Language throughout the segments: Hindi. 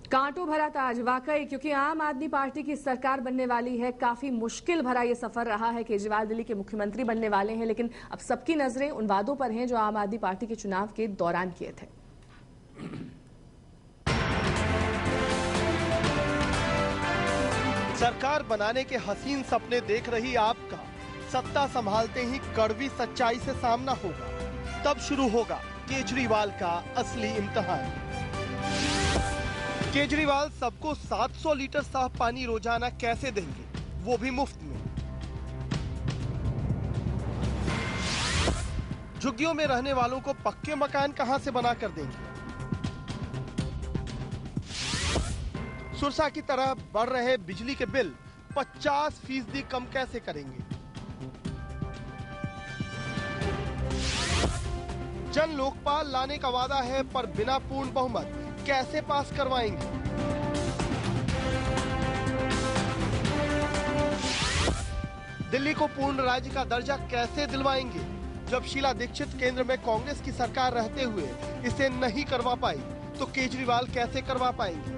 कांटों भरा ताज वाकई, क्योंकि आम आदमी पार्टी की सरकार बनने वाली है। काफी मुश्किल भरा ये सफर रहा है। केजरीवाल दिल्ली के मुख्यमंत्री बनने वाले हैं, लेकिन अब सबकी नजरें उन वादों पर हैं जो आम आदमी पार्टी के चुनाव के दौरान किए थे। सरकार बनाने के हसीन सपने देख रही आपका सत्ता संभालते ही कड़वी सच्चाई से सामना होगा। तब शुरू होगा केजरीवाल का असली इम्तिहान। केजरीवाल सबको 700 लीटर साफ पानी रोजाना कैसे देंगे, वो भी मुफ्त में। झुग्गियों में रहने वालों को पक्के मकान कहां से बना कर देंगे। सुरसा की तरह बढ़ रहे बिजली के बिल 50% कम कैसे करेंगे। जन लोकपाल लाने का वादा है, पर बिना पूर्ण बहुमत कैसे पास करवाएंगे। दिल्ली को पूर्ण राज्य का दर्जा कैसे दिलवाएंगे, जब शीला दीक्षित केंद्र में कांग्रेस की सरकार रहते हुए इसे नहीं करवा पाई, तो केजरीवाल कैसे करवा पाएंगे।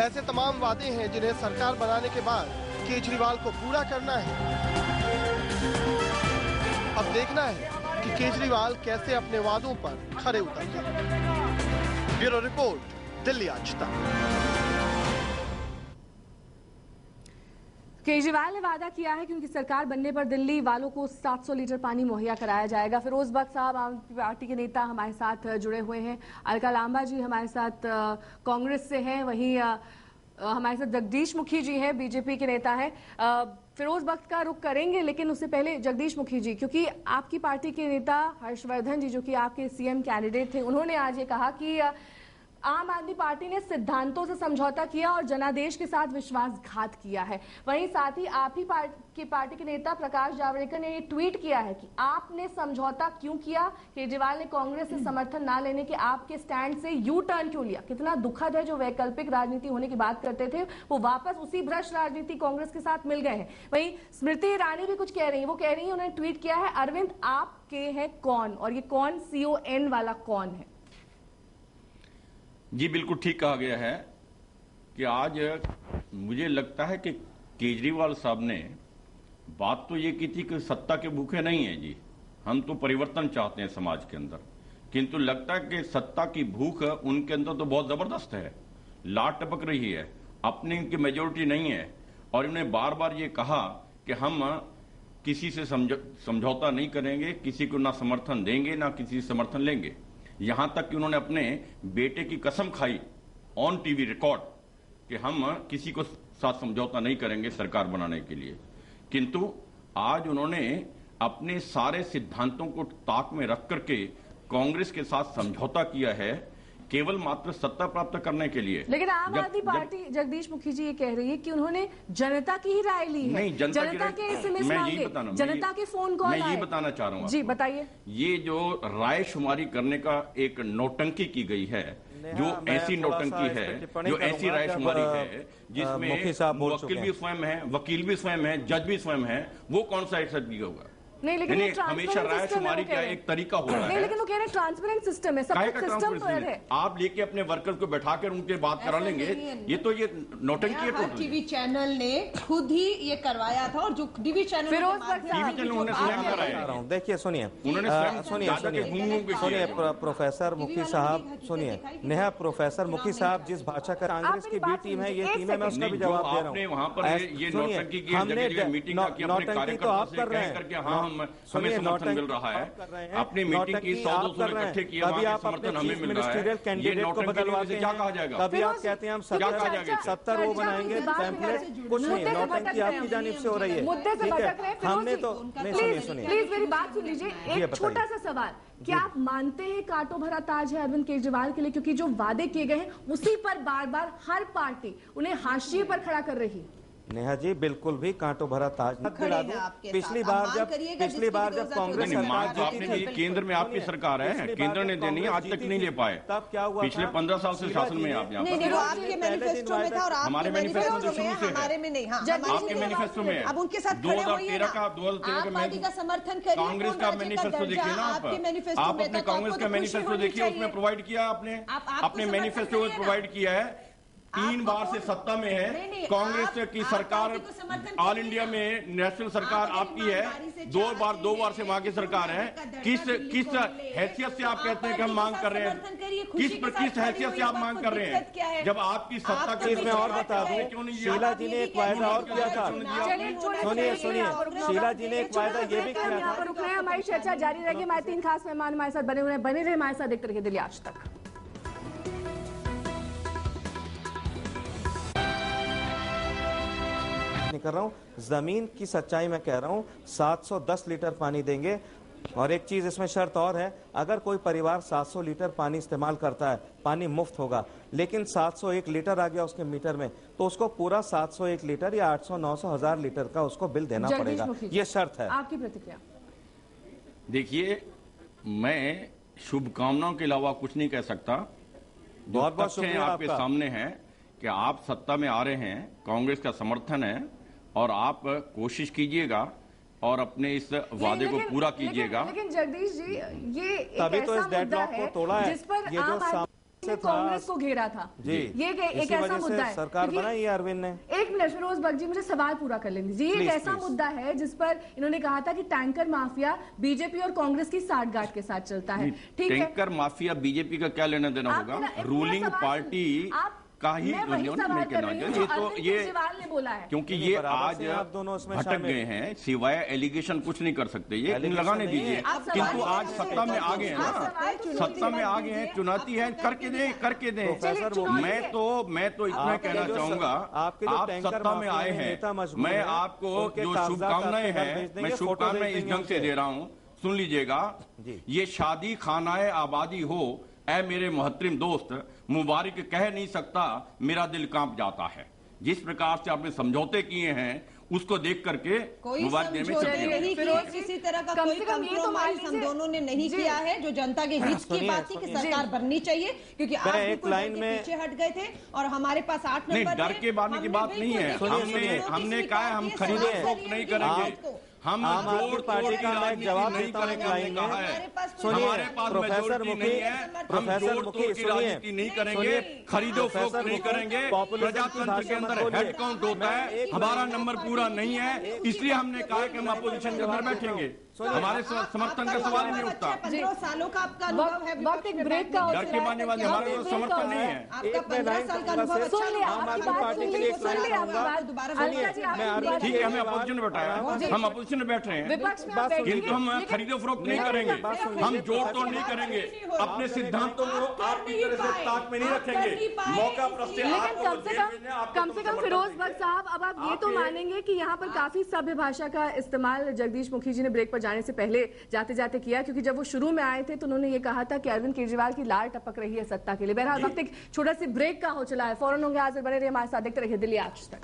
ऐसे तमाम वादे हैं जिन्हें सरकार बनाने के बाद केजरीवाल को पूरा करना है। अब देखना है कि केजरीवाल कैसे अपने वादों पर खरे उतरते हैं। ब्यूरो रिपोर्ट, दिल्ली आज तक। केजरीवाल ने वादा किया है कि उनकी सरकार बनने पर दिल्ली वालों को 700 लीटर पानी मुहैया कराया जाएगा। फिरोज बख्श साहब आम आदमी पार्टी के नेता हमारे साथ जुड़े हुए हैं। अलका लांबा जी हमारे साथ कांग्रेस से हैं, वहीं हमारे साथ जगदीश मुखी जी हैं, बीजेपी के नेता हैं। फिरोज बख्श का रुख करेंगे, लेकिन उससे पहले जगदीश मुखी जी, क्योंकि आपकी पार्टी के नेता हर्षवर्धन जी, जो कि आपके सीएम कैंडिडेट थे, उन्होंने आज ये कहा कि आम आदमी पार्टी ने सिद्धांतों से समझौता किया और जनादेश के साथ विश्वासघात किया है। वहीं साथ ही आप ही पार्टी के नेता प्रकाश जावड़ेकर ने ये ट्वीट किया है कि आपने समझौता क्यों किया, केजरीवाल ने कांग्रेस से समर्थन ना लेने के आपके स्टैंड से यू टर्न क्यों लिया। कितना दुखद है, जो वैकल्पिक राजनीति होने की बात करते थे वो वापस उसी भ्रष्ट राजनीति कांग्रेस के साथ मिल गए हैं। वहीं स्मृति ईरानी भी कुछ कह रही है, वो कह रही है, उन्होंने ट्वीट किया है, अरविंद आपके हैं कौन, और ये कौन CON वाला कौन है। जी बिल्कुल ठीक कहा गया है कि आज मुझे लगता है कि केजरीवाल साहब ने बात तो ये की थी कि सत्ता के भूखे नहीं है जी, हम तो परिवर्तन चाहते हैं समाज के अंदर, किंतु लगता है कि सत्ता की भूख उनके अंदर तो बहुत जबरदस्त है, लाट टपक रही है, अपनी इनकी मेजोरिटी नहीं है। और इन्होंने बार बार ये कहा कि हम किसी से समझौता नहीं करेंगे, किसी को ना समर्थन देंगे ना किसी से समर्थन लेंगे। यहां तक कि उन्होंने अपने बेटे की कसम खाई ऑन टीवी रिकॉर्ड कि हम किसी को साथ समझौता नहीं करेंगे सरकार बनाने के लिए। किंतु आज उन्होंने अपने सारे सिद्धांतों को ताक में रख करके कांग्रेस के साथ समझौता किया है, केवल मात्र सत्ता प्राप्त करने के लिए। लेकिन आम आदमी पार्टी जगदीश मुखी जी ये कह रही है कि उन्होंने जनता की ही राय ली है। नहीं, जनता के SMS मांगे, जनता के फोन कॉल आए। मैं ये बताना चाह रहा हूँ जी बताइए। ये जो राय शुमारी करने का एक नौटंकी की गई है, जो ऐसी नौटंकी है, जो ऐसी राय शुमारी है जिसमें वकील भी स्वयं है, वकील भी स्वयं है, जज भी स्वयं है, वो कौन सा एक्सेप्ट किया होगा। नहीं, लेकिन हमेशा राय शुमारी का एक तरीका हो रहा है। लेकिन वो कह रहे हैं ट्रांसपेरेंट सिस्टम है, सब कुछ सिस्टम पर है। आप लेके अपने वर्कर्स को बैठाकर उनके बात करा लेंगे, ये तो ये नौटंकी है। टीवी चैनल ने खुद ही ये करवाया था, और जो टीवी चैनल उन्होंने स्वयं कराया। देखिए सुनिए, सुनिए प्रोफेसर मुखी साहब, सुनिए नेहा, प्रोफेसर मुखी साब जिस भाषा का कांग्रेस की बी टीम है, ये टीम है, मैं उसका भी जवाब दे रहा हूँ। वहाँ पर ये नौटंकी की, मीटिंग नौटंकी तो आप कर रहे हैं, हमें समर्थन मिल रहा है, अपनी मीटिंग की 100-200 इकट्ठे किए, कभी आप अपने चीफ मिनिस्ट्रियल कैंडिडेट को बदलवाते हैं, क्या कहा जाएगा, कभी आप कहते हैं हम 70 वो बनाएंगे पैम्फलेट, कुछ नहीं, नौटंकी आपकी जानिब से हो रही है। ठीक है, हमने तो नहीं, सुनिए प्लीज मेरी बात सुन लीजिए। एक छोटा सा सवाल, क्या आप मानते हैं कांटों भरा ताज है अरविंद केजरीवाल के लिए, क्योंकि जो वादे किए गए हैं उसी पर बार बार हर पार्टी उन्हें हाशिए पर खड़ा कर रही है। नेहा जी बिल्कुल भी कांटों भरा ताज मत दिला दो। पिछली बार जब कांग्रेस सरकार तो आपने दी, केंद्र में आपकी सरकार है, केंद्र ने देनी, आज तक नहीं ले पाए। तब क्या हुआ? पिछले 15 साल से शासन में आप यहाँ नहीं, वो आपके मैनिफेस्टो में था और हमारे मैनिफेस्टो में शुरू से हमारे में नहीं। हाँ, आपके मैनिफेस्टो में अब उनके साथ 2013 का 2013 पार्टी का समर्थन करिए। कांग्रेस का मैनिफेस्टो देखिए ना आप अपने कांग्रेस का मैनिफेस्टो देखिए, उसमें प्रोवाइड किया आपने, अपने मैनिफेस्टो में प्रोवाइड किया है। 3 बार से सत्ता में है कांग्रेस की सरकार, ऑल इंडिया में नेशनल सरकार आपकी है, 2 बार से वहां की सरकार है। किस हैसियत से आप कहते हैं कि हम मांग कर रहे हैं? किस हैसियत से आप मांग कर रहे हैं जब आपकी सत्ता के? मैं और बता दूं, शीला जी ने एक वायदा और किया था। सुनिए शीला जी ने एक वायदा ये भी किया था। रुक रहे हैं, हमारी चर्चा जारी रहेगी। हमारे 3 खास मेहमान हमारे साथ बने हुए हैं, बने रहे हमारे साथ, देखते रहिए दिल्ली आज तक। नहीं कर रहा हूँ, जमीन की सच्चाई मैं कह रहा हूँ। 710 लीटर पानी देंगे। और एक चीज इसमें शर्त और है, अगर कोई परिवार 700 लीटर पानी इस्तेमाल करता है, पानी मुफ्त होगा। लेकिन 701 लीटर आ गया उसके मीटर में, तो उसको पूरा 701 लीटर या 800, 900, 1000 लीटर का उसको बिल देना पड़ेगा। ये शर्त है। आपकी प्रतिक्रिया? देखिए, मैं शुभकामनाओं के अलावा कुछ नहीं कह सकता। बहुत बहुत शुक्रिया आपके सामने है कि आप सत्ता में आ रहे हैं, कांग्रेस का समर्थन है, और आप कोशिश कीजिएगा और अपने इस वादे को पूरा कीजिएगा। लेकिन जगदीश जी, ये तभी तो इस डेडलॉक को तोड़ा है, जिस पर ये जो से कांग्रेस को घेरा था जी, ये एक ऐसा मुद्दा है। सरकार बनाई अरविंद ने। एक मिनट फिरोज बख्श जी, मुझे सवाल पूरा कर लेने दीजिए। ये एक ऐसा मुद्दा है जिस पर इन्होंने कहा था कि टैंकर माफिया बीजेपी और कांग्रेस की साठगांठ के साथ चलता है। ठीक है, टैंकर माफिया बीजेपी का क्या लेना देना होगा? रूलिंग पार्टी का ही केजरीवाल ने बोला है, क्योंकि ये आज भटक गए हैं, सिवाय एलिगेशन कुछ नहीं कर सकते। ये लगाने दीजिए, किंतु आज सत्ता में आ गए हैं ना, सत्ता में आ गए हैं, चुनौती है, करके दें। मैं तो इतना कहना चाहूंगा, आप सत्ता में आए हैं, मैं आपको जो शुभकामनाएं हैं, मैं शुभकामनाएं इस ढंग से दे रहा हूं, सुन लीजिएगा। ये शादी खानाए आबादी हो, ऐ मेरे मोहतरम दोस्त, मुबारक कह नहीं सकता, मेरा दिल कांप जाता है। जिस प्रकार से आपने समझौते किए हैं, उसको देख करके मुबारक देने में किसी तरह का कोई कंप्रोमाइज हम दोनों ने नहीं किया है। जो जनता के हित की बात थी कि सरकार बननी चाहिए, क्योंकि आप एक लाइन में पीछे हट गए थे और हमारे पास 8 नंबर डर के बांटने की बात नहीं है। हमने कहा हम खरीदो फरोख्त नहीं करेंगे, हम आम आदमी पार्टी का मैं जवाब देता हूं लाइन में। हमारे पास प्रोफेसर मुखी, प्रोफेसर मुखी राजनीति नहीं करेंगे, खरीदो फरोख्त नहीं करेंगे। प्रजातंत्र के अंदर हेड काउंट होता है, हमारा नंबर पूरा नहीं है, इसलिए हमने कहा कि हम अपोजिशन के अंदर बैठेंगे। हमारे समर्थन का सवाल ही नहीं उठता। 15 सालों का आपका अनुभव है, वक्त एक ब्रेक का डर के मानने वाले हमारे समर्थन नहीं है। आपका 15 साल का अनुभव अच्छा है। आम आदमी पार्टी के लिए ठीक है, हमें अपोजिशन में बैठाया, हम अपोजिशन में बैठ रहे हैं, किंतु हम खरीदो फरोख्त नहीं करेंगे, हम जोड़ तोड़ नहीं करेंगे, अपने सिद्धांतों को आपकी तरह से ताक में नहीं रखेंगे। मौका कम से कम फिरोज बख्श साहब, अब आप ये तो मानेंगे कि यहाँ पर काफी सभ्य भाषा का इस्तेमाल जगदीश मुखी जी ने ब्रेक पर जाने से पहले जाते जाते किया, क्योंकि जब वो शुरू में आए थे तो उन्होंने ये कहा था कि अरविंद केजरीवाल की लार टपक रही है सत्ता के लिए। बहरहाल वक्त एक छोटा सी ब्रेक का हो चला है, फौरन होंगे हाजिर, बने रहिए हमारे साथ, देखते रहिए दिल्ली आज तक।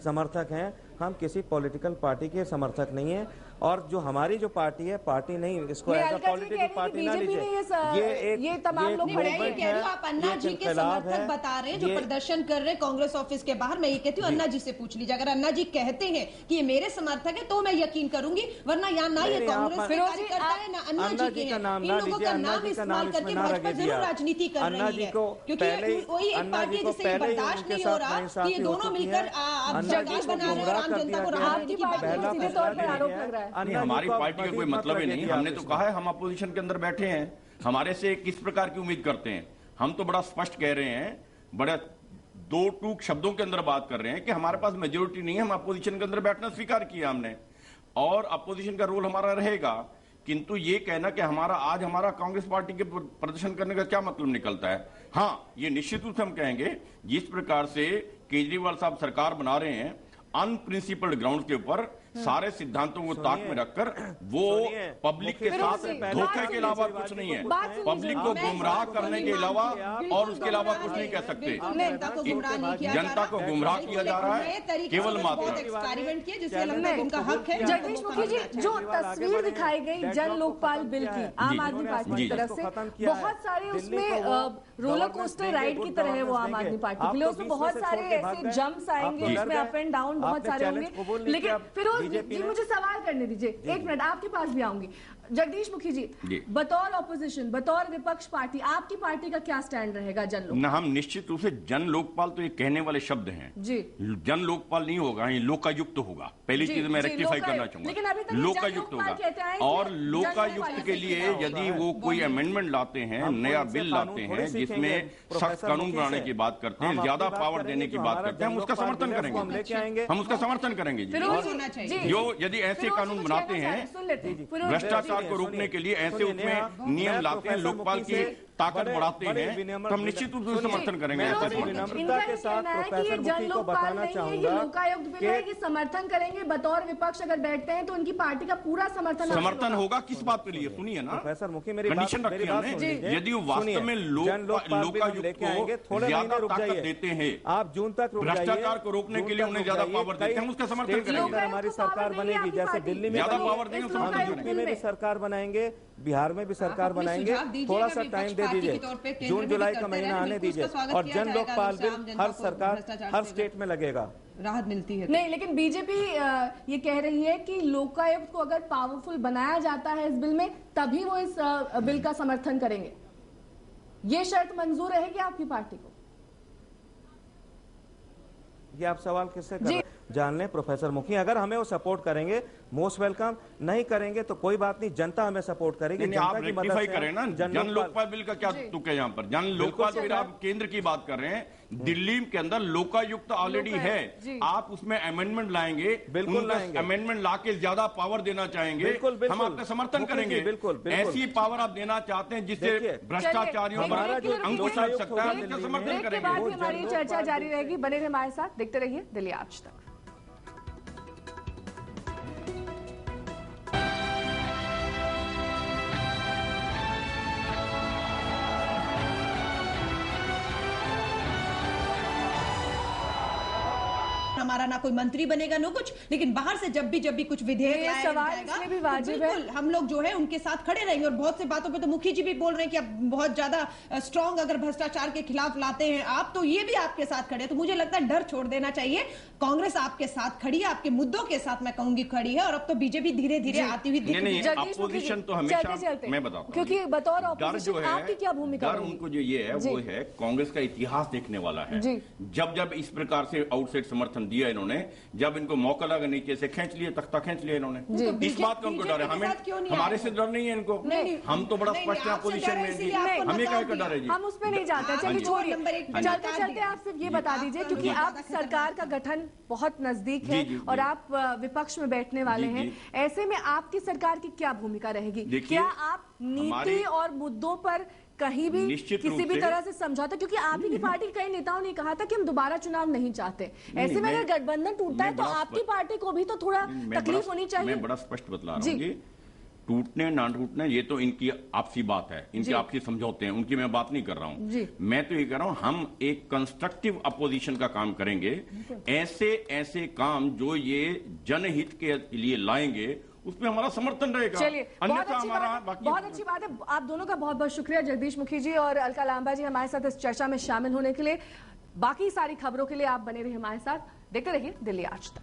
समर्थक हैं, हम किसी पॉलिटिकल पार्टी के समर्थक नहीं हैं। और जो हमारी जो पार्टी है, पार्टी नहीं, इसको ऐसा पॉलिटिकल पार्टी ना लीजिए। ये तमाम लोग आप अन्ना जी के समर्थक बता रहे हैं जो प्रदर्शन कर रहे हैं कांग्रेस ऑफिस के बाहर। मैं ये कहती हूँ अन्ना जी से पूछ लीजिए, अगर अन्ना जी कहते हैं कि ये मेरे समर्थक है तो मैं यकीन करूंगी, वरना यहाँ ना ये कांग्रेस के कार्यकर्ता है ना अन्ना जी के, इन लोगों का नाम इस्तेमाल करके भाजपा जरूर राजनीति कर रही है, क्योंकि वही एक पार्टी जिसे ये बर्दाश्त नहीं हो रहा कि ये दोनों मिलकर जगह बना रहे हैं आम जनता को राजनीति की बात। नहीं, हमारी पार्टी का कोई मतलब ही नहीं। हमने तो कहा है हम अपोजिशन के अंदर बैठे हैं, हमारे से किस प्रकार की उम्मीद करते हैं? हम तो बड़ा स्पष्ट कह रहे हैं, बड़े 2 टूक शब्दों के अंदर बात कर रहे हैं कि हमारे पास मेजोरिटी नहीं है, हम अपोजिशन के अंदर बैठना स्वीकार किया हमने, और अपोजिशन का रोल हमारा रहेगा। किंतु ये कहना कि हमारा कांग्रेस पार्टी के प्रदर्शन करने का क्या मतलब निकलता है? हाँ, ये निश्चित रूप से हम कहेंगे, जिस प्रकार से केजरीवाल साहब सरकार बना रहे हैं अनप्रिंसिपल्ड ग्राउंड के ऊपर, सारे सिद्धांतों को ताक में रखकर वो पब्लिक के साथ धोखे के अलावा कुछ नहीं है, पब्लिक को गुमराह करने के अलावा और उसके अलावा कुछ नहीं कह सकते। जनता को गुमराह किया जा रहा है केवल मात्र। जगदीश मुखी जी, जो तस्वीर दिखाई गई जन लोकपाल बिल की आम आदमी पार्टी की तरफ से, बहुत सारे उसमें रोलर कोस्टर राइड की तरह है वो आम आदमी पार्टी के लिए, उसमें बहुत सारे ऐसे जंप्स आएंगे, उसमें अप एंड डाउन बहुत सारे होंगे। लेकिन फिरोज जी, मुझे सवाल करने दीजिए, एक मिनट आपके पास भी आऊंगी। जगदीश मुखी जी, बतौर ऑपोजिशन, बतौर विपक्ष पार्टी, आपकी पार्टी का क्या स्टैंड रहेगा जन लोकपाल? हम निश्चित रूप से जन लोकपाल तो ये कहने वाले शब्द हैं जी, जन लोकपाल नहीं होगा, ये लोकायुक्त होगा। पहली चीज मैं रेक्टिफाई करना चाहूंगा, लोकायुक्त होगा। और लोकायुक्त के लिए यदि वो कोई अमेंडमेंट लाते हैं, नया बिल लाते हैं जिसमें सख्त कानून बनाने की बात करते हैं, ज्यादा पावर देने की बात करते हैं, हम उसका समर्थन करेंगे, हम उसका समर्थन करेंगे जी। जो यदि ऐसे कानून बनाते हैं, भ्रष्टाचार को रोकने के लिए ऐसे उसमें नियम लाते हैं, लोकपाल की ताकत बढ़ाते हैं, तो हम निश्चित रूप से समर्थन करेंगे। विनम्रता के साथ प्रोफेसर मुखी को बताना चाहूंगा लोकायुक्त बिल है कि समर्थन करेंगे, बतौर विपक्ष अगर बैठते हैं तो उनकी पार्टी का पूरा समर्थन होगा। किस बात के लिए? सुनिए ना, प्रोफेसर मुखी मेरी कंडीशन रखी हमने, यदि वो वास्तव में लोकायुक्त को ज्यादा ताकत देते हैं, आप जून तक भ्रष्टाचार को रोकने के लिए उन्हें ज्यादा पावर देते हैं, हम उसका समर्थन करेंगे। हमारी सरकार बनेगी, जैसे दिल्ली में ज्यादा पावर देंगे, यूपी में भी सरकार बनाएंगे, बिहार में भी सरकार बनाएंगे, थोड़ा सा टाइम दे दीजिए, जून जुलाई का महीना आने दीजिए, और जन लोकपाल बिल हर सरकार हर स्टेट में लगेगा, राहत मिलती है। नहीं, लेकिन बीजेपी ये कह रही है कि लोकायुक्त को अगर पावरफुल बनाया जाता है इस बिल में, तभी वो इस बिल का समर्थन करेंगे। ये शर्त मंजूर रहेगी आपकी पार्टी को? ये आप सवाल किससे कर रहे हैं? जान लें प्रोफेसर मुखी, अगर हमें वो सपोर्ट करेंगे मोस्ट वेलकम, नहीं करेंगे तो कोई बात नहीं, जनता हमें सपोर्ट करेगी। आप रेक्टिफाई करें ना, जन लोकपाल बिल का क्या तुक है यहाँ पर? जन लोकपाल बिल आप केंद्र की बात कर रहे हैं, दिल्ली के अंदर लोकायुक्त ऑलरेडी है, आप उसमें अमेंडमेंट लाएंगे, बिल्कुल लाएंगे, अमेंडमेंट लाके ज्यादा पावर देना चाहेंगे, हम आपका समर्थन करेंगे। बिल्कुल ऐसी पावर आप देना चाहते हैं जिससे भ्रष्टाचारियों पर अंकुश लग सकता है, उसका समर्थन करेंगे। हमारी चर्चा जारी रहेगी, बने रहिए हमारे साथ, देखते रहिए दिल्ली आज तक। हमारा ना कोई मंत्री बनेगा, ना कुछ, लेकिन बाहर से जब भी कुछ विधेयक लाया जाएगा, भी वाजिब है, हम लोग जो है उनके साथ खड़े रहेंगे। और बहुत से बातों पे तो मुखी जी भी बोल रहे हैं कि अब बहुत ज्यादा स्ट्रांग अगर भ्रष्टाचार के खिलाफ लाते हैं आप, तो ये भी आपके साथ खड़े। तो मुझे लगता है डर छोड़ देना चाहिए, कांग्रेस आपके साथ खड़ी है, आपके मुद्दों के साथ मैं कहूंगी खड़ी है, और अब तो बीजेपी धीरे धीरे आती हुई दिख रही है। अपोजिशन तो हमेशा, मैं बताता हूं, क्योंकि बतौर ऑपोजिशन आपकी क्या भूमिका? उनको जो ये है वो है कांग्रेस का इतिहास देखने वाला है। जब इस प्रकार से आउटसाइड समर्थन दिया इन्होंने, जब इनको मौका लगा नीचे से खींच लिए, तख्ता खींच लिया इन्होंने। इस बात का उनको डर है, हमें हमारे से डर नहीं है इनको, हम तो बड़ा स्पष्ट है पोजीशन में, हमें क्या डर है जी? हम उसमें नहीं जाते, चलिए छोड़िए। चलते चलते आप सिर्फ ये बता दीजिए, क्योंकि आप सरकार का गठन बहुत नजदीक है और आप विपक्ष में बैठने वाले हैं, ऐसे में आपकी सरकार की क्या भूमिका रहेगी? क्या आप नीति और मुद्दों पर कहीं भी किसी भी तरह से समझौता, क्योंकि आप ही की पार्टी के कई नेताओं ने कहा था कि हम दोबारा चुनाव नहीं चाहते, ऐसे में अगर गठबंधन टूटता है तो आपकी पार्टी को भी तो थोड़ा तकलीफ होनी चाहिए। मैं बड़ा स्पष्ट बतला रहा हूँ, टूटने ना टूटने ये तो इनकी आपसी बात है, इनके आपसी समझौते हैं, उनकी मैं बात नहीं कर रहा हूँ। मैं तो ये कह रहा हूँ हम एक कंस्ट्रक्टिव अपोजिशन का काम करेंगे, ऐसे काम जो ये जनहित के लिए लाएंगे उसमें हमारा समर्थन रहेगा। चलिए, बहुत अच्छी बात है। आप दोनों का बहुत बहुत शुक्रिया, जगदीश मुखी जी और अलका लांबा जी, हमारे साथ इस चर्चा में शामिल होने के लिए। बाकी सारी खबरों के लिए आप बने रहिए हमारे साथ, देखते रहिए दिल्ली आज तक।